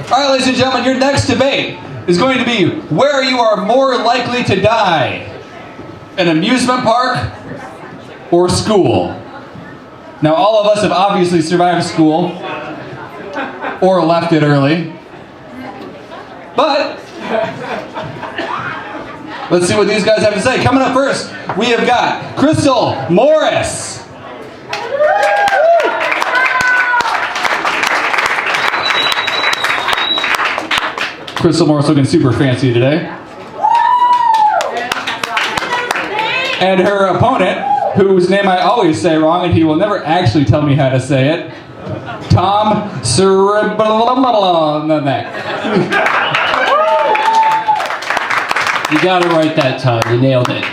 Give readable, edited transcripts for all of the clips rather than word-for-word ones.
All right, ladies and gentlemen, your next debate is going to be where you are more likely to die, an amusement park or school. Now, all of us have obviously survived school or left it early, but let's see what these guys have to say. Coming up first, we have got Crystal Morris. Crystal Morris looking super fancy today. And her opponent, whose name I always say wrong, and he will never actually tell me how to say it, Tom Srebernak. You got it right that time. You nailed it.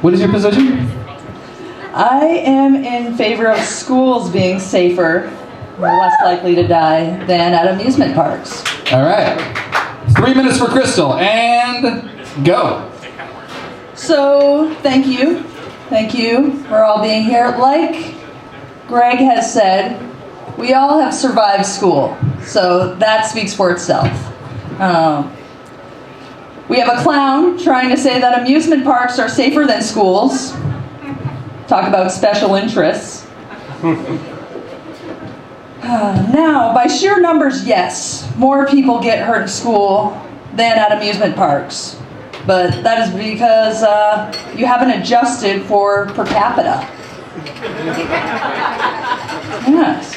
What is your position? I am in favor of schools being safer or less likely to die than at amusement parks. All right. 3 minutes for Crystal, and go. So, thank you. Thank you for all being here. Like Greg has said, we all have survived school, so that speaks for itself. We have a clown trying to say that amusement parks are safer than schools. Talk about special interests. Now, by sheer numbers, yes, more people get hurt in school than at amusement parks. But that is because you haven't adjusted for per capita. Yes.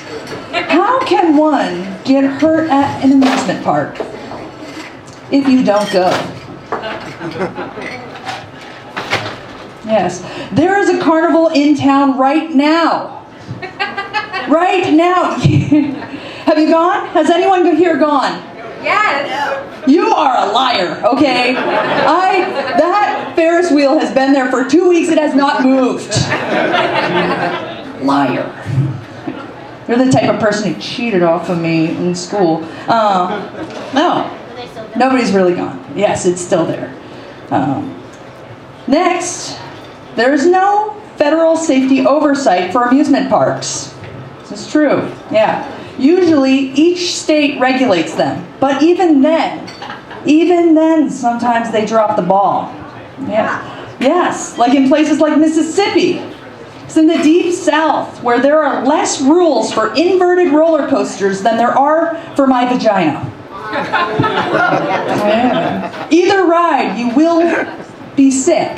How can one get hurt at an amusement park if you don't go? Yes. There is a carnival in town right now. Right now. Have you gone? Has anyone here gone? Yes. You are a liar, okay? That Ferris wheel has been there for 2 weeks. It has not moved. Liar. You're the type of person who cheated off of me in school. No. Nobody's really gone. Yes, it's still there. Next, there's no federal safety oversight for amusement parks. This is true, yeah. Usually, each state regulates them. But even then, sometimes they drop the ball. Yes. Yes, like in places like Mississippi. It's in the deep south, where there are less rules for inverted roller coasters than there are for my vagina. Yeah. Either ride, you will be sick.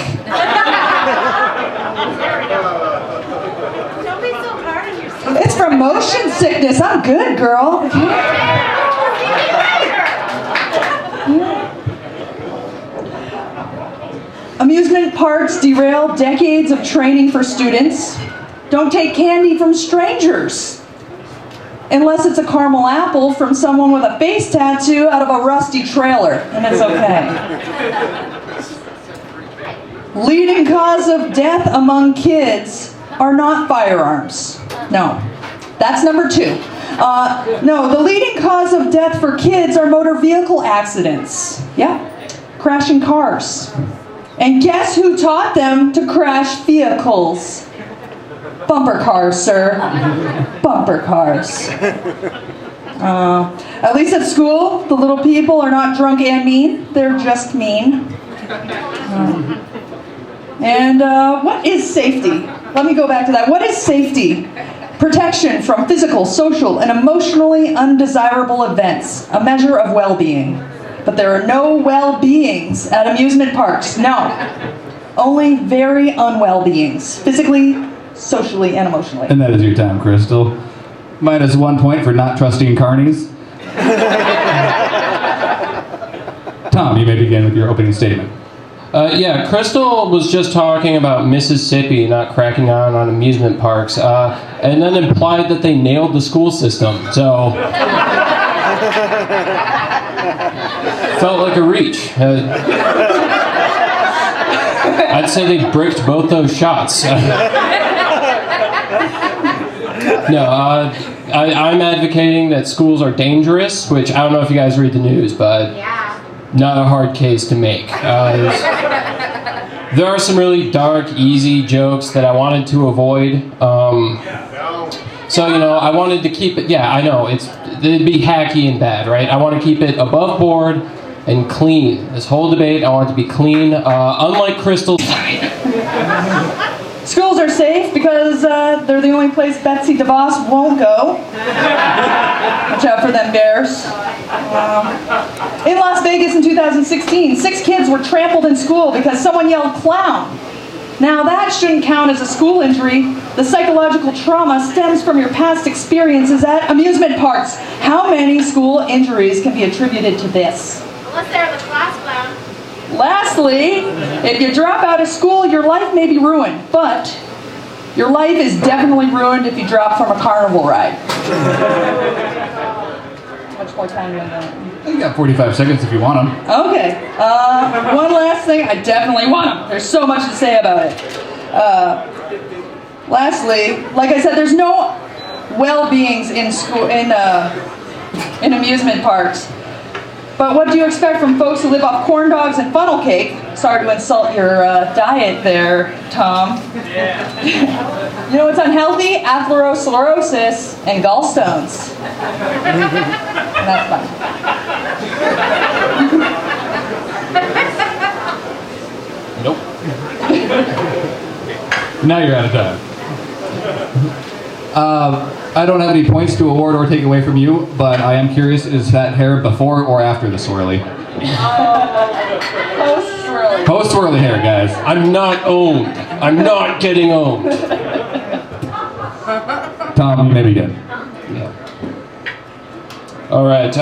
Don't be so hard on yourself. It's from motion sickness. I'm good, girl. Amusement parks derail decades of training for students. Don't take candy from strangers. Unless it's a caramel apple from someone with a face tattoo out of a rusty trailer, and it's okay. Leading cause of death among kids are not firearms. No. That's number 2. No, the leading cause of death for kids are motor vehicle accidents. Yeah. Crashing cars. And guess who taught them to crash vehicles? Bumper cars, sir. Bumper cars. At least at school, the little people are not drunk and mean. They're just mean. And what is safety? Let me go back to that. What is safety? Protection from physical, social, and emotionally undesirable events. A measure of well-being. But there are no well-beings at amusement parks. No. Only very unwell beings. Physically, socially, and emotionally. And that is your time, Crystal. Minus 1 point for not trusting carnies. Tom, you may begin with your opening statement. Yeah, Crystal was just talking about Mississippi not cracking on amusement parks, and then implied that they nailed the school system. So, felt like a reach. I'd say they bricked both those shots. No, I'm advocating that schools are dangerous, which I don't know if you guys read the news, but not a hard case to make. There are some really dark, easy jokes that I wanted to avoid. So, I wanted to keep it, yeah, I know, it'd be hacky and bad, right? I want to keep it above board and clean. This whole debate, I want it to be clean, unlike Crystal. Schools are safe because they're the only place Betsy DeVos won't go. Watch out for them bears. In Las Vegas in 2016, 6 kids were trampled in school because someone yelled clown. Now that shouldn't count as a school injury. The psychological trauma stems from your past experiences at amusement parks. How many school injuries can be attributed to this? Unless they're the class clown. Lastly, if you drop out of school, your life may be ruined, but your life is definitely ruined if you drop from a carnival ride. How much more time do you have? You got 45 seconds if you want them. Okay. One last thing. I definitely want them. There's so much to say about it. Lastly, like I said, there's no well-beings in school in amusement parks. But what do you expect from folks who live off corn dogs and funnel cake? Sorry to insult your diet there, Tom. Yeah. You know what's unhealthy? Atherosclerosis and gallstones. And that's fun. Nope. Now you're out of time. I don't have any points to award or take away from you, but I am curious, is that hair before or after the swirly? Post-swirly. Post-swirly hair, guys. I'm not owned. I'm not getting owned. Tom, you may begin. All right,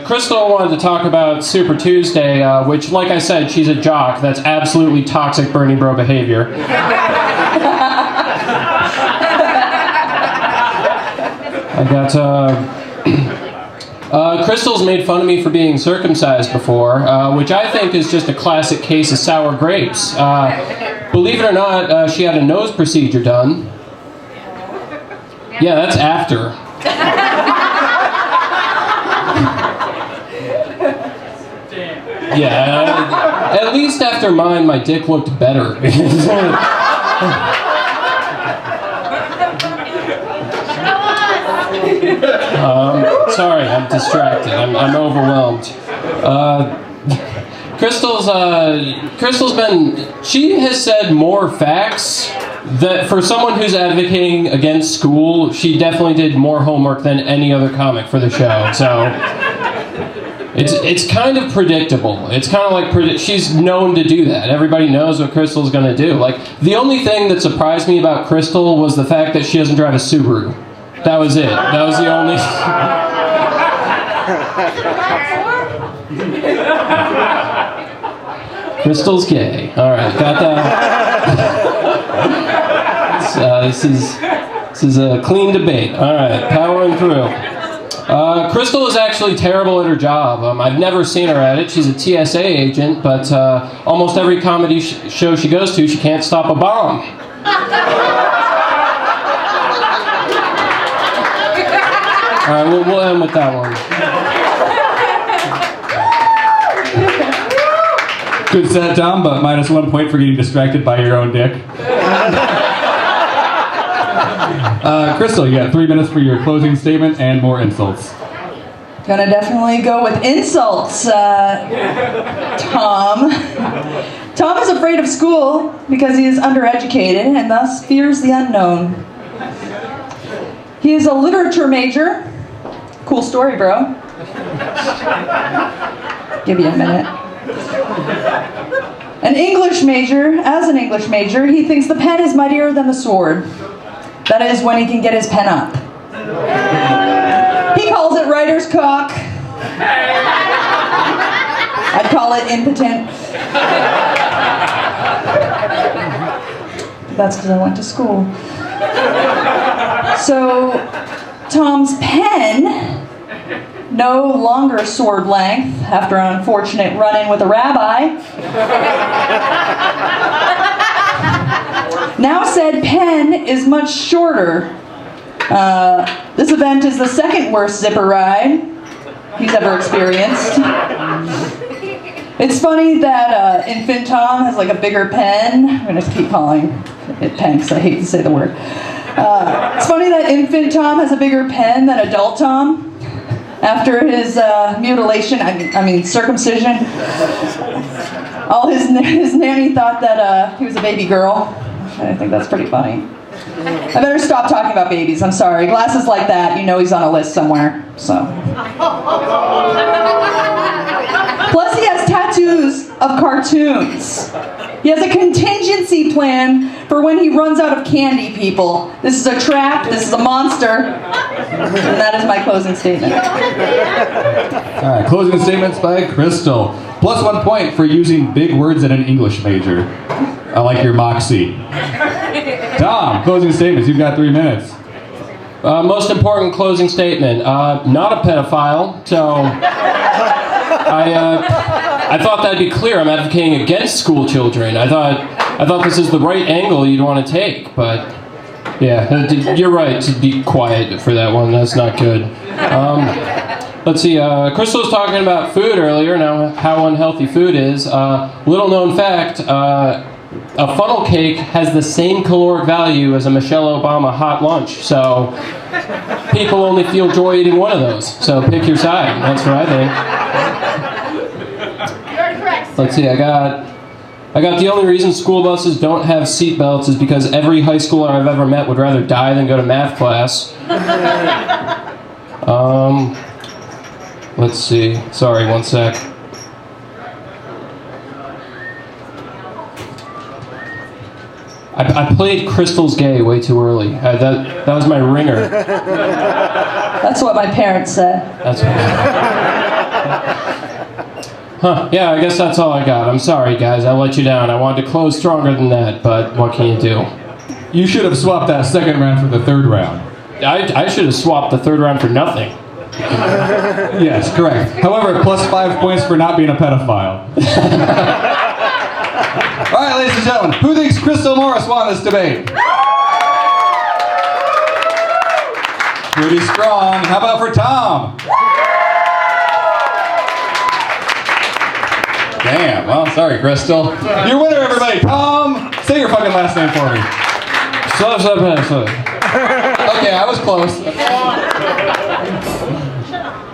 Crystal wanted to talk about Super Tuesday, which, like I said, she's a jock. That's absolutely toxic Bernie Bro behavior. I got, Crystal's made fun of me for being circumcised before, which I think is just a classic case of sour grapes. Believe it or not, she had a nose procedure done. Yeah, that's after. Yeah, at least after mine, my dick looked better. Sorry, I'm distracted. I'm overwhelmed. She has said more facts that for someone who's advocating against school, she definitely did more homework than any other comic for the show. So it's kind of predictable. It's kind of like she's known to do that. Everybody knows what Crystal's going to do. Like, the only thing that surprised me about Crystal was the fact that she doesn't drive a Subaru. That was it. That was the only... Crystal's gay. All right, got that. This is a clean debate. All right, powering through. Crystal is actually terrible at her job. I've never seen her at it. She's a TSA agent, but almost every comedy show she goes to, she can't stop a bomb. All right, we'll end with that one. Good set, Tom, but -1 point for getting distracted by your own dick. Crystal, you got 3 minutes for your closing statement and more insults. Gonna definitely go with insults, Tom. Tom is afraid of school because he is undereducated and thus fears the unknown. He is a literature major. Cool story, bro. Give you a minute. An English major. As an English major, he thinks the pen is mightier than the sword. That is when he can get his pen up. He calls it writer's cock. I'd call it impotent. That's because I went to school. So, Tom's pen, no longer sword length after an unfortunate run-in with a rabbi, now said pen is much shorter. This event is the second worst zipper ride he's ever experienced. It's funny that infant Tom has like a bigger pen. I'm going to keep calling it pen because I hate to say the word. It's funny that infant Tom has a bigger pen than adult Tom after his mutilation, I mean circumcision. His nanny thought that he was a baby girl. I think that's pretty funny. I better stop talking about babies, I'm sorry. Glasses like that, you know he's on a list somewhere, so. Plus he has tattoos of cartoons. He has a contingency plan for when he runs out of candy, people. This is a trap, this is a monster. And that is my closing statement. All right, closing statements by Crystal. Plus 1 point for using big words in an English major. I like your moxie. Tom, closing statements. You've got 3 minutes. Most important closing statement. Not a pedophile, so I thought that'd be clear. I'm advocating against school children. I thought this is the right angle you'd want to take, but yeah, you're right to be quiet for that one. That's not good. Let's see. Crystal was talking about food earlier. Now, how unhealthy food is. Little known fact. A funnel cake has the same caloric value as a Michelle Obama hot lunch, so people only feel joy eating one of those. So pick your side. That's what I think. You're correct. Let's see. I got the only reason school buses don't have seat belts is because every high schooler I've ever met would rather die than go to math class. Let's see. Sorry, 1 sec. I played Crystal's Gay way too early. That was my ringer. That's what my parents said. That's Huh, yeah, I guess that's all I got. I'm sorry, guys. I let you down. I wanted to close stronger than that, but what can you do? You should have swapped that second round for the third round. I should have swapped the third round for nothing. Yes, correct. However, plus 5 points for not being a pedophile. All right, ladies and gentlemen, who thinks Crystal Morris won this debate? Pretty strong. How about for Tom? Damn, well, sorry, Crystal. Your winner, everybody. Tom, say your fucking last name for me. Okay, I was close.